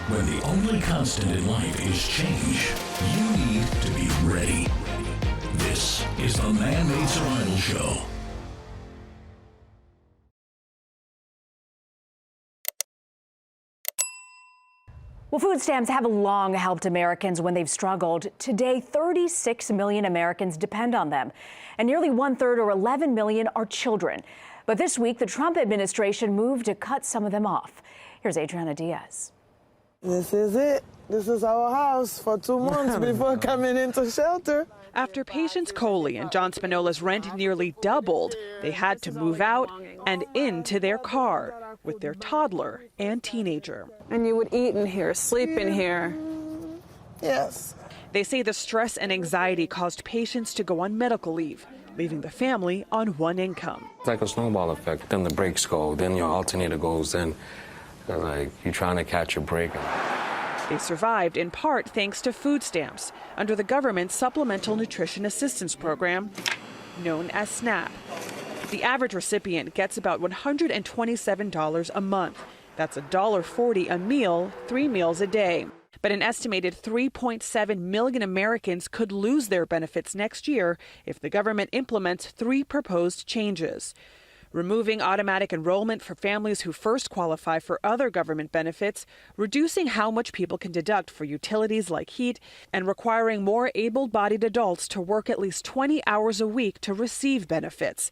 When the only constant in life is change, you need to be ready. This is the Man-Made Survival Show. Well, food stamps have long helped Americans when they've struggled. Today, 36 million Americans depend on them, and nearly 1/3 or 11 million are children. But this week, the Trump administration moved to cut some of them off. Here's Adriana Diaz. This is it. This is our house for 2 months before coming into shelter. After Patience Coley and John Spinola's rent nearly doubled, they had to move out and into their car with their toddler and teenager. And you would eat in here, sleep in here. Yes. They say the stress and anxiety caused Patience to go on medical leave, leaving the family on one income. It's like a snowball effect. Then the brakes go, then your alternator goes, then like you're trying to catch a break. They survived in part thanks to food stamps under the government's Supplemental Nutrition Assistance Program, known as SNAP. The average recipient gets about $127 a month. That's $1.40 a meal, 3 meals a day. But an estimated 3.7 million Americans could lose their benefits next year if the government implements 3 proposed changes. Removing automatic enrollment for families who first qualify for other government benefits, reducing how much people can deduct for utilities like heat, and requiring more able-bodied adults to work at least 20 hours a week to receive benefits.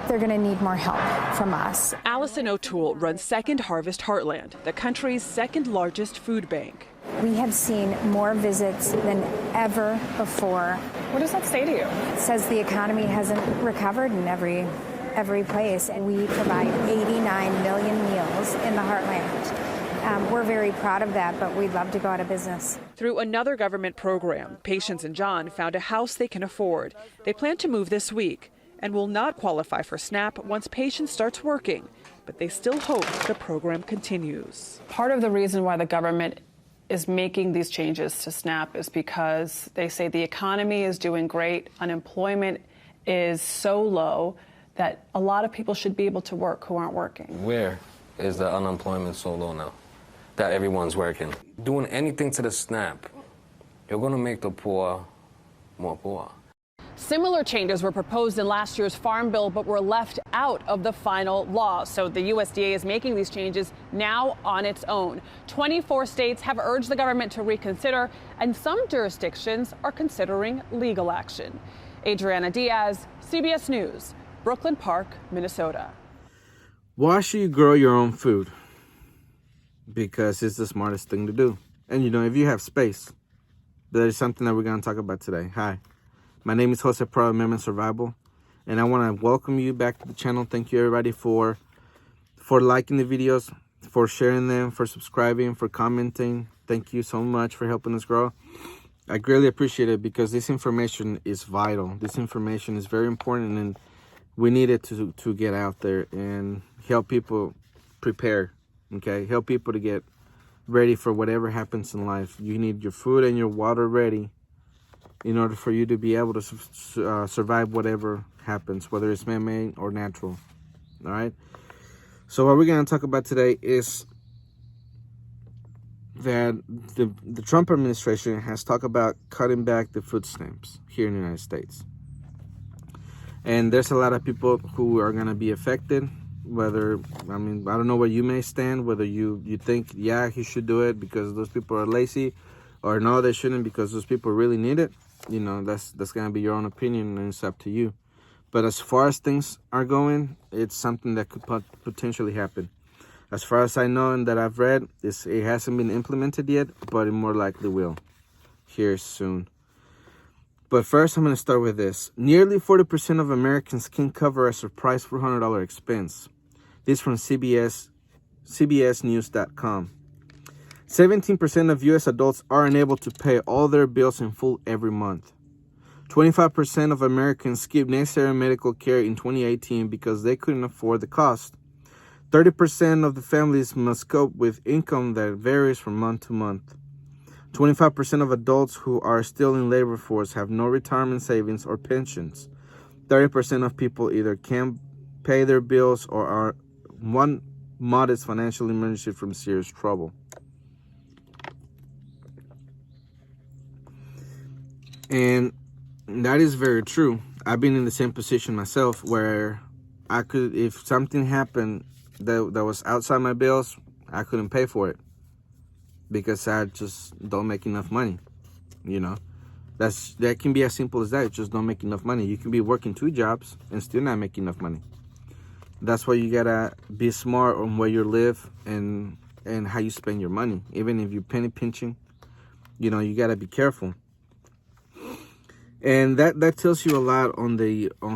They're going to need more help from us. Allison O'Toole runs Second Harvest Heartland, the country's second largest food bank. We have seen more visits than ever before. What does that say to you? It says the economy hasn't recovered in every place, and we provide 89 million meals in the Heartland. We're very proud of that, but we'd love to go out of business. Through another government program, Patience and John found a house they can afford. They plan to move this week and will not qualify for SNAP once Patience starts working, but they still hope the program continues. Part of the reason why the government is making these changes to SNAP is because they say the economy is doing great, unemployment is so low that a lot of people should be able to work who aren't working. Where is the unemployment so low now that everyone's working? Doing anything to the SNAP, you're going to make the poor more poor. Similar changes were proposed in last year's Farm Bill, but were left out of the final law. So the USDA is making these changes now on its own. 24 states have urged the government to reconsider, and some jurisdictions are considering legal action. Adriana Diaz, CBS News, Brooklyn Park, Minnesota. Why should you grow your own food? Because it's the smartest thing to do. And if you have space, that is something that we're going to talk about today. Hi, my name is Jose Pro of Man-Made Survival, and I want to welcome you back to the channel. Thank you everybody for liking the videos, for sharing them, for subscribing, for commenting. Thank you so much for helping us grow. I greatly appreciate it because this information is vital. This information is very important, and we need it to get out there and help people prepare, okay? Help people to get ready for whatever happens in life. You need your food and your water ready in order for you to be able to survive whatever happens, whether it's man-made or natural, all right? So what we're going to talk about today is that the Trump administration has talked about cutting back the food stamps here in the United States. And there's a lot of people who are going to be affected, I don't know where you may stand, whether you think, yeah, he should do it because those people are lazy, or no, they shouldn't because those people really need it. That's going to be your own opinion, and it's up to you. But as far as things are going, it's something that could potentially happen. As far as I know and that I've read, it hasn't been implemented yet, but it more likely will here soon. But first, I'm going to start with this. Nearly 40% of Americans can cover a surprise $400 expense. This from CBSNews.com. 17% of U.S. adults are unable to pay all their bills in full every month. 25% of Americans skipped necessary medical care in 2018 because they couldn't afford the cost. 30% of the families must cope with income that varies from month to month. 25% of adults who are still in labor force have no retirement savings or pensions. 30% of people either can't pay their bills or are one modest financial emergency from serious trouble. And that is very true. I've been in the same position myself where I could, if something happened that was outside my bills, I couldn't pay for it because I just don't make enough money. You know, that can be as simple as that. You just don't make enough money. You can be working 2 jobs and still not make enough money. That's why you gotta be smart on where you live and how you spend your money. Even if you're penny pinching, you know, you gotta be careful. And that tells you a lot on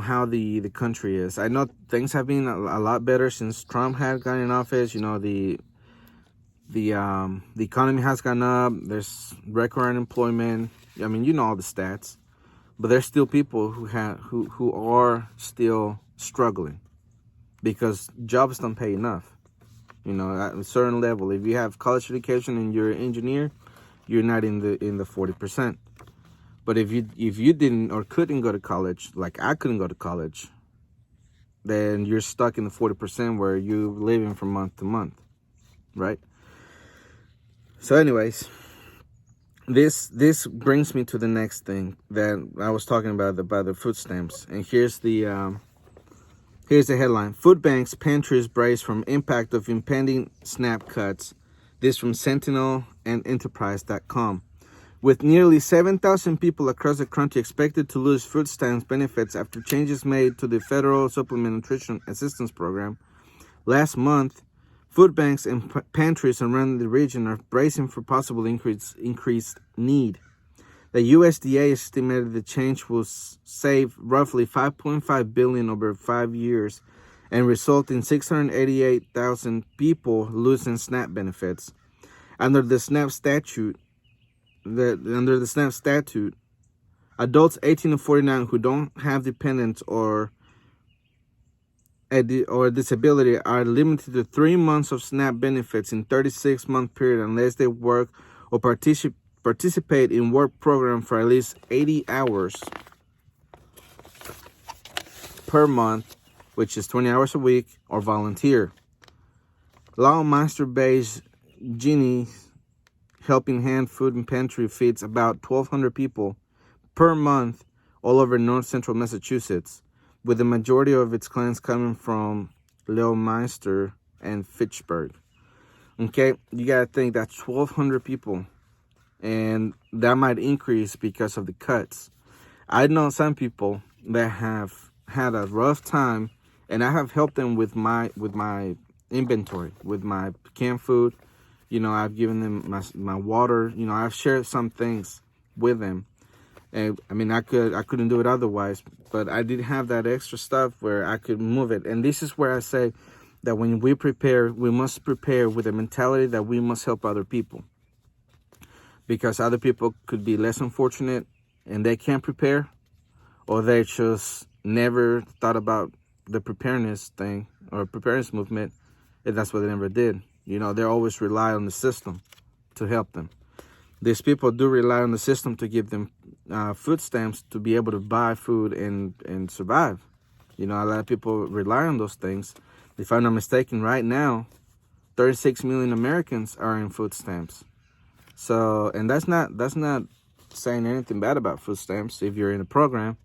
how the country is. I know things have been a lot better since Trump had gotten in office. You know, the economy has gone up. There's record unemployment. I mean, you know all the stats, but there's still people who are still struggling because jobs don't pay enough. You know, at a certain level, if you have college education and you're an engineer, you're not in the 40%. But if you didn't or couldn't go to college, like I couldn't go to college, then you're stuck in the 40% where you're living from month to month, right? So anyways, this brings me to the next thing that I was talking about the food stamps. And here's the headline: Food banks, pantries brace from impact of impending SNAP cuts. This from Sentinel and Enterprise.com. With nearly 7,000 people across the country expected to lose food stamps benefits after changes made to the Federal Supplemental Nutrition Assistance Program last month, food banks and pantries around the region are bracing for possible increased need. The USDA estimated the change will save roughly $5.5 billion over 5 years and result in 688,000 people losing SNAP benefits. Under the SNAP statute, adults 18 to 49 who don't have dependents or disability are limited to 3 months of SNAP benefits in 36-month period unless they work or participate in work program for at least 80 hours per month, which is 20 hours a week, or volunteer. Lawmaster-based Ginny Helping Hand Food and Pantry feeds about 1,200 people per month all over north central Massachusetts, with the majority of its clients coming from Lawmaster and Fitchburg. Okay, you gotta think that's 1,200 people, and that might increase because of the cuts. I know some people that have had a rough time, and I have helped them with my inventory, with my canned food. You know, I've given them my water. You know, I've shared some things with them. And I mean, I couldn't do it otherwise, but I did have that extra stuff where I could move it. And this is where I say that when we prepare, we must prepare with a mentality that we must help other people, because other people could be less unfortunate and they can't prepare, or they just never thought about the preparedness thing or preparedness movement, and that's what they never did. You know, they always rely on the system to help them. These people do rely on the system to give them food stamps to be able to buy food and survive. You know, a lot of people rely on those things. If I'm not mistaken, right now, 36 million Americans are in food stamps. So, and that's not saying anything bad about food stamps if you're in a program.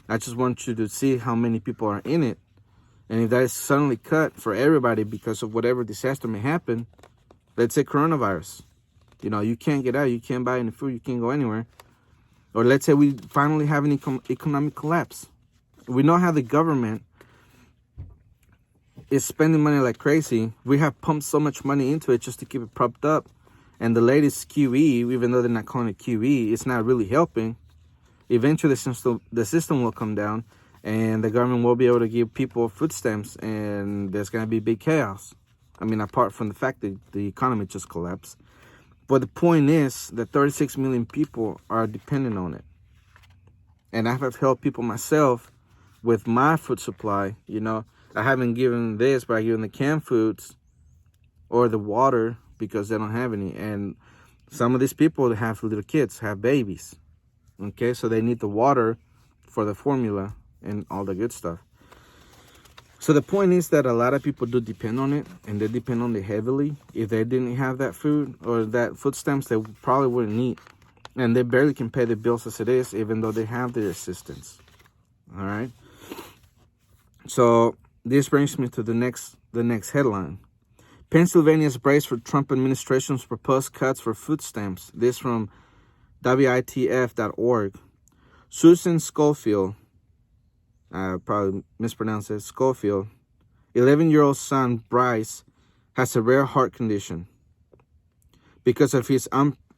I just want you to see how many people are in it. And if that is suddenly cut for everybody because of whatever disaster may happen, let's say coronavirus, you know, you can't get out, you can't buy any food, you can't go anywhere. Or let's say we finally have an economic collapse. We know how the government is spending money like crazy. We have pumped so much money into it just to keep it propped up. And the latest QE, even though they're not calling it QE, it's not really helping. Eventually the system will come down, and the government will be able to give people food stamps, and there's going to be big chaos. I mean, apart from the fact that the economy just collapsed. But the point is that 36 million people are dependent on it. And I have helped people myself with my food supply. You know, I haven't given this, but I give them the canned foods or the water because they don't have any. And some of these people have little kids, have babies. Okay, so they need the water for the formula and all the good stuff. So the point is that a lot of people do depend on it, and they depend on it heavily. If they didn't have that food or that food stamps, they probably wouldn't eat. And they barely can pay the bills as it is, even though they have their assistance. All right. So this brings me to the next headline. Pennsylvania's brace for Trump administration's proposed cuts for food stamps. This from WITF.org. Susan Schofield, I probably mispronounced it, Schofield, 11-year-old son Bryce has a rare heart condition. Because of his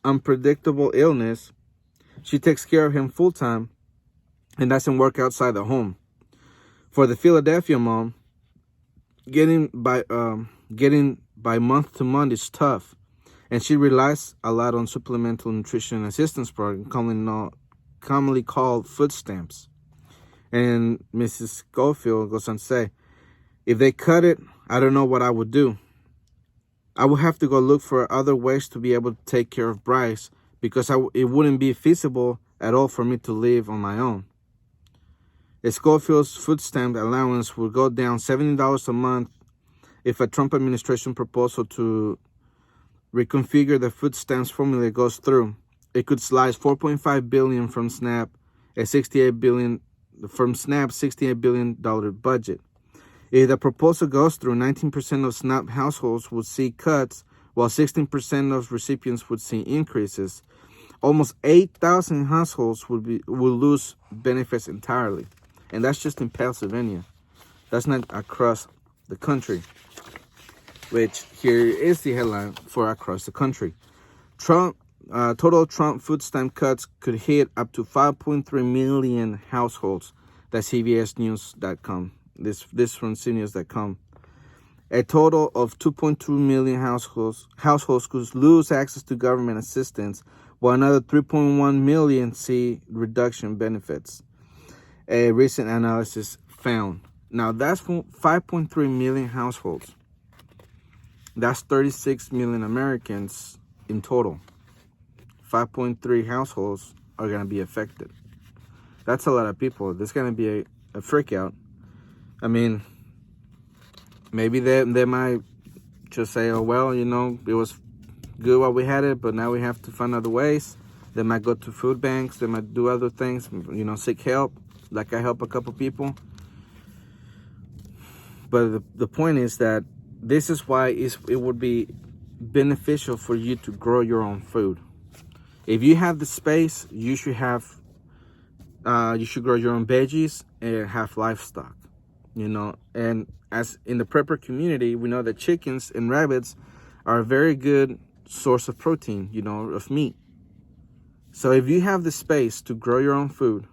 unpredictable illness, she takes care of him full-time and doesn't work outside the home. For the Philadelphia mom, getting by month to month is tough, and she relies a lot on supplemental nutrition assistance program, commonly called food stamps. And Mrs. Schofield goes on to say, if they cut it, I don't know what I would do. I would have to go look for other ways to be able to take care of Bryce, because it wouldn't be feasible at all for me to live on my own. Schofield's food stamp allowance will go down $70 a month if a Trump administration proposal to reconfigure the food stamps formula goes through. It could slice $4.5 billion from SNAP, $68 billion budget. If the proposal goes through, 19% of SNAP households would see cuts, while 16% of recipients would see increases. Almost 8,000 households will lose benefits entirely. And that's just in Pennsylvania. That's not across the country. Which here is the headline for across the country. Total Trump food stamp cuts could hit up to 5.3 million households. That's CBSNews.com. This from CNews.com. A total of 2.2 million households could lose access to government assistance, while another 3.1 million see reduction benefits. A recent analysis found. Now that's 5.3 million households. That's 36 million Americans in total. 5.3 households are going to be affected. That's a lot of people. There's going to be a freak out. I mean, maybe they might just say, oh, well, it was good while we had it, but now we have to find other ways. They might go to food banks. They might do other things, seek help, like I help a couple people. But the point is that this is why it would be beneficial for you to grow your own food. If you have the space, you should grow your own veggies and have livestock, And as in the prepper community, we know that chickens and rabbits are a very good source of protein, of meat. So if you have the space to grow your own food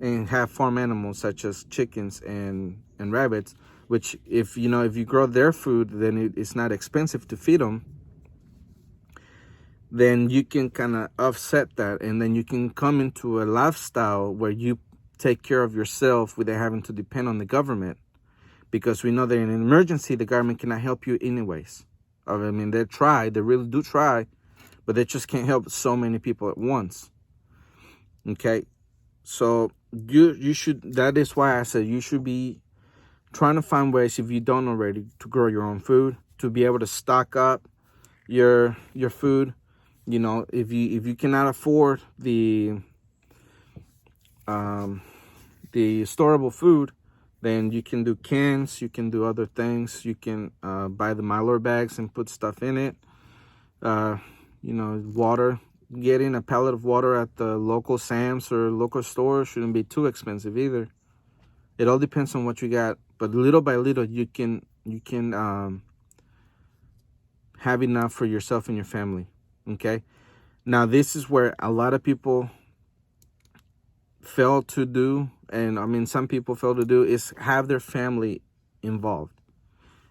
and have farm animals such as chickens and rabbits, which if you grow their food, then it's not expensive to feed them, then you can kind of offset that, and then you can come into a lifestyle where you take care of yourself without having to depend on the government, because we know that in an emergency, the government cannot help you anyways. I mean, they really do try, but they just can't help so many people at once. Okay, so you should. That is why I said you should be trying to find ways, if you don't already, to grow your own food, to be able to stock up your food. If you cannot afford the storable food, then you can do cans, you can do other things. You can buy the Mylar bags and put stuff in it. Water. Getting a pallet of water at the local Sam's or local store shouldn't be too expensive either. It all depends on what you got, but little by little you can have enough for yourself and your family. Okay, now this is where a lot of people fail to do, and some people fail to do, is have their family involved.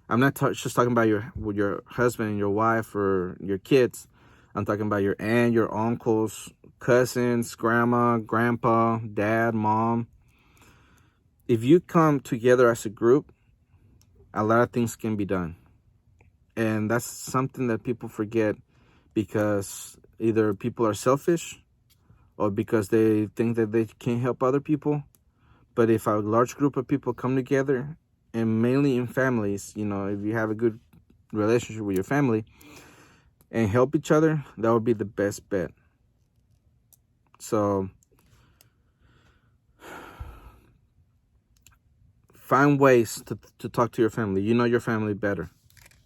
I'm not just talking about your husband and your wife or your kids. I'm talking about your aunt, your uncles, cousins, grandma, grandpa, dad, mom. If you come together as a group, a lot of things can be done. And that's something that people forget, because either people are selfish or because they think that they can't help other people. But if a large group of people come together, and mainly in families, if you have a good relationship with your family and help each other, that would be the best bet. So find ways to talk to your family. You know your family better,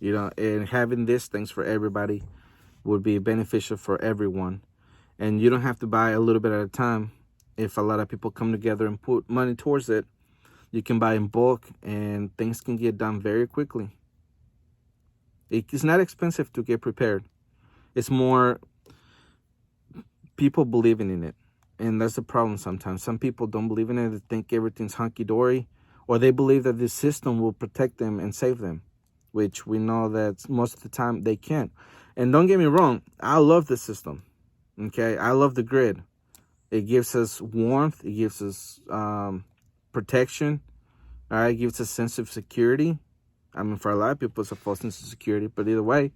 and having these things for everybody would be beneficial for everyone. And you don't have to buy a little bit at a time. If a lot of people come together and put money towards it, you can buy in bulk and things can get done very quickly. It's not expensive to get prepared. It's more people believing in it. And that's the problem sometimes. Some people don't believe in it. They think everything's hunky-dory, or they believe that this system will protect them and save them, which we know that most of the time they can't. And don't get me wrong, I love the system. Okay, I love the grid. It gives us warmth. It gives us protection. All right, it gives us a sense of security. I mean, for a lot of people, it's a false sense of security. But either way,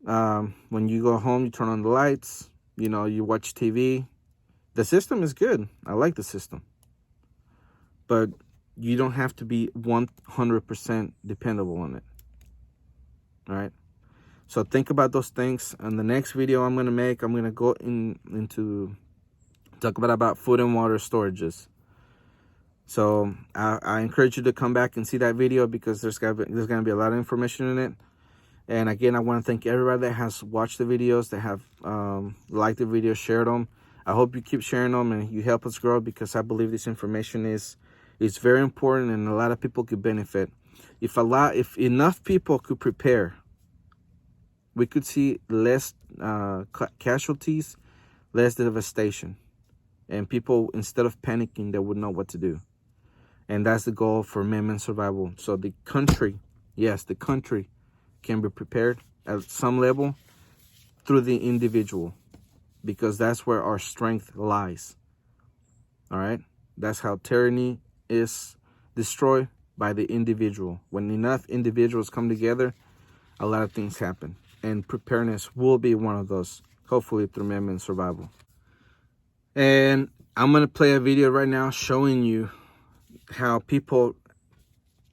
when you go home, you turn on the lights. You watch TV. The system is good. I like the system. But you don't have to be 100% dependable on it. All right? So think about those things. In the next video I'm going to make, I'm going to go into talk about food and water storages. So I encourage you to come back and see that video, because there's going to be a lot of information in it. And again, I want to thank everybody that has watched the videos, that have liked the videos, shared them. I hope you keep sharing them and you help us grow, because I believe this information is very important and a lot of people could benefit. If enough people could prepare, we could see less casualties, less devastation, and people, instead of panicking, they would know what to do. And that's the goal for man survival. So the country, yes, the country can be prepared at some level through the individual, because that's where our strength lies. All right? That's how tyranny is destroyed, by the individual. When enough individuals come together, a lot of things happen. And preparedness will be one of those, hopefully through man survival. And I'm going to play a video right now showing you how people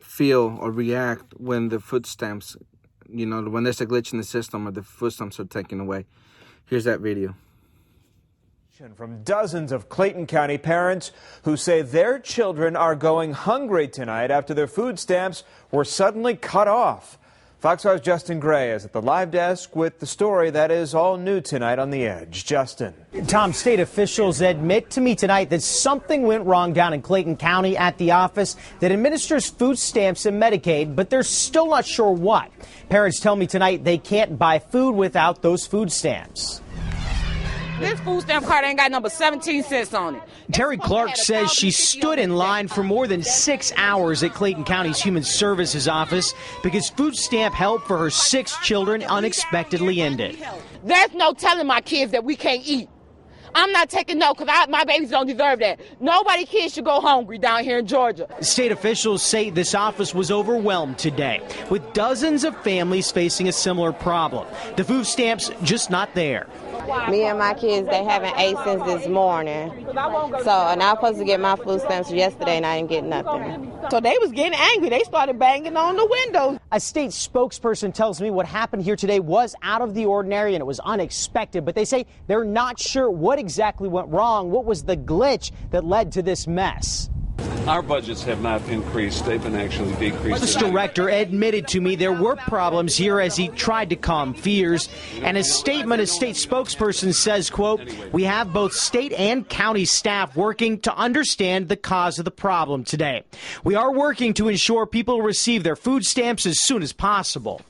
feel or react when the food stamps, when there's a glitch in the system or the food stamps are taken away. Here's that video. From dozens of Clayton County parents who say their children are going hungry tonight after their food stamps were suddenly cut off. Fox 5's Justin Gray is at the live desk with the story that is all new tonight on The Edge. Justin. Tom, state officials admit to me tonight that something went wrong down in Clayton County at the office that administers food stamps and Medicaid, but they're still not sure what. Parents tell me tonight they can't buy food without those food stamps. This food stamp card ain't got number 17 cents on it. Terry Clark says she stood in line for more than 6 hours at Clayton County's Human Services office because food stamp help for her 6 children unexpectedly ended. There's no telling my kids that we can't eat. I'm not taking no, because my babies don't deserve that. Nobody kids should go hungry down here in Georgia. State officials say this office was overwhelmed today, with dozens of families facing a similar problem. The food stamps just not there. Me and my kids, they haven't ate since this morning. And I was supposed to get my food stamps yesterday, and I didn't get nothing. So they was getting angry. They started banging on the windows. A state spokesperson tells me what happened here today was out of the ordinary and it was unexpected, but they say they're not sure what exactly went wrong. What was the glitch that led to this mess? Our budgets have not increased. They've been actually decreased. This director admitted to me there were problems here as he tried to calm fears. And a statement, a state spokesperson says, quote, "We have both state and county staff working to understand the cause of the problem today. We are working to ensure people receive their food stamps as soon as possible."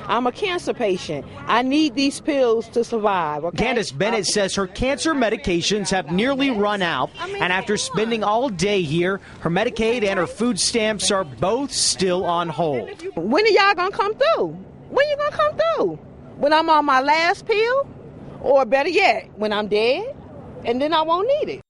I'm a cancer patient. I need these pills to survive. Okay? Candace Bennett says her cancer medications have nearly run out, and after spending all day here, her Medicaid and her food stamps are both still on hold. When are y'all gonna come through? When you gonna come through? When I'm on my last pill? Or better yet, when I'm dead? And then I won't need it.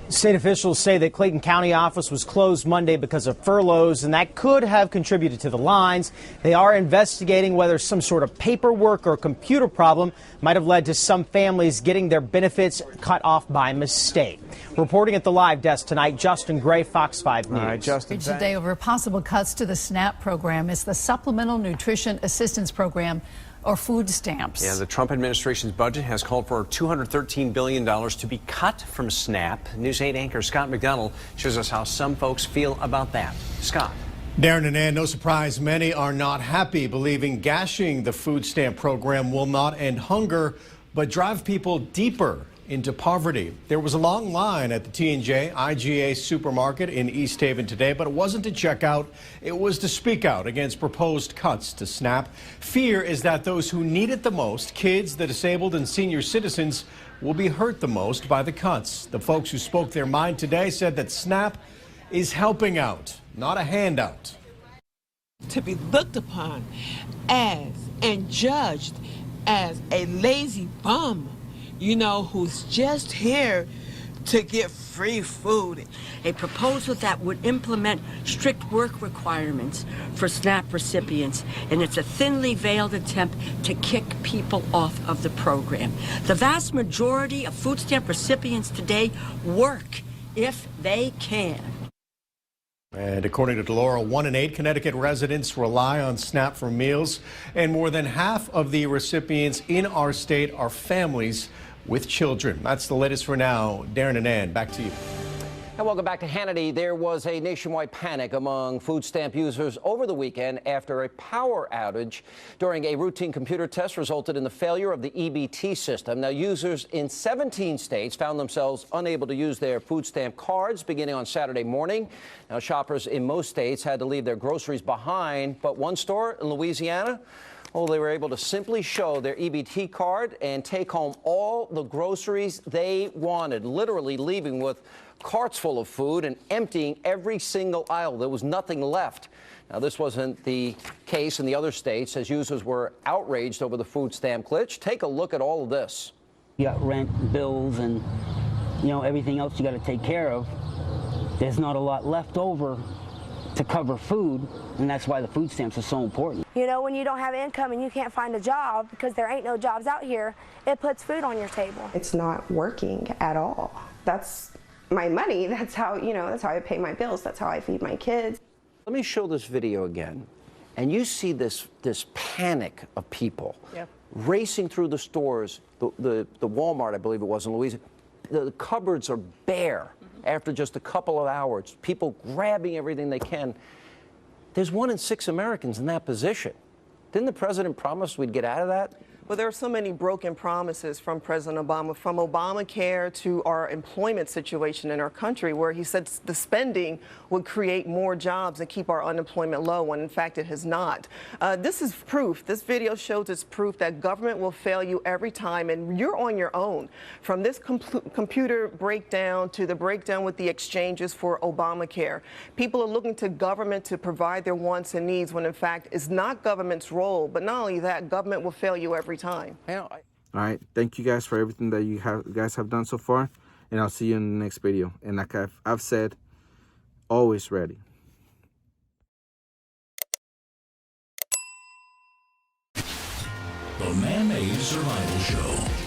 State officials say that Clayton County office was closed Monday because of furloughs, and that could have contributed to the lines. They are investigating whether some sort of paperwork or computer problem might have led to some families getting their benefits cut off by mistake. Reporting at the live desk tonight, Justin Gray, Fox 5 News. All right, Justin. Today over possible cuts to the SNAP program. It's the Supplemental Nutrition Assistance Program or food stamps. Yeah, the Trump administration's budget has called for $213 billion to be cut from SNAP. News 8 anchor Scott McDonald shows us how some folks feel about that. Scott. Darren and Ann, no surprise, many are not happy, believing gashing the food stamp program will not end hunger, but drive people deeper into poverty. There was a long line at the T&J IGA supermarket in East Haven today, but it wasn't to check out. It was to speak out against proposed cuts to SNAP. Fear is that those who need it the most, kids, the disabled, and senior citizens, will be hurt the most by the cuts. The folks who spoke their mind today said that SNAP is helping out, not a handout. To be looked upon as and judged as a lazy bum, you know, who's just here to get free food. A proposal that would implement strict work requirements for SNAP recipients, and it's a thinly veiled attempt to kick people off of the program. The vast majority of food stamp recipients today work if they can. And according to Delora, 1 in 8 Connecticut residents rely on SNAP for meals, and more than half of the recipients in our state are families with children. That's the latest for now. Darren and Ann, back to you. And welcome back to Hannity. There was a nationwide panic among food stamp users over the weekend after a power outage during a routine computer test resulted in the failure of the EBT system. Now, users in 17 states found themselves unable to use their food stamp cards beginning on Saturday morning. Now, shoppers in most states had to leave their groceries behind, but one store in Louisiana, well, they were able to simply show their EBT card and take home all the groceries they wanted, literally leaving with carts full of food and emptying every single aisle. There was nothing left. Now, this wasn't the case in the other states, as users were outraged over the food stamp glitch. Take a look at all of this. You got rent, bills, and, you know, everything else you got to take care of. There's not a lot left over to cover food, and that's why the food stamps are so important. You know, when you don't have income and you can't find a job because there ain't no jobs out here, it puts food on your table. It's not working at all. That's my money. That's how, you know, that's how I pay my bills. That's how I feed my kids. Let me show this video again. And you see this panic of people racing through the stores. The Walmart, I believe it was in Louisiana, the cupboards are bare after just a couple of hours. People grabbing everything they can. There's 1 in 6 Americans in that position. Didn't the president promise we'd get out of that? Well, there are so many broken promises from President Obama, from Obamacare to our employment situation in our country, where he said the spending would create more jobs and keep our unemployment low, when in fact it has not. This is proof. This video shows it's proof that government will fail you every time, and you're on your own. From this computer breakdown to the breakdown with the exchanges for Obamacare, people are looking to government to provide their wants and needs, when in fact it's not government's role. But not only that, government will fail you every time. All right, thank you guys for everything that you guys have done so far, and I'll see you in the next video. And like I've said, always ready. The Man-Made Survival Show.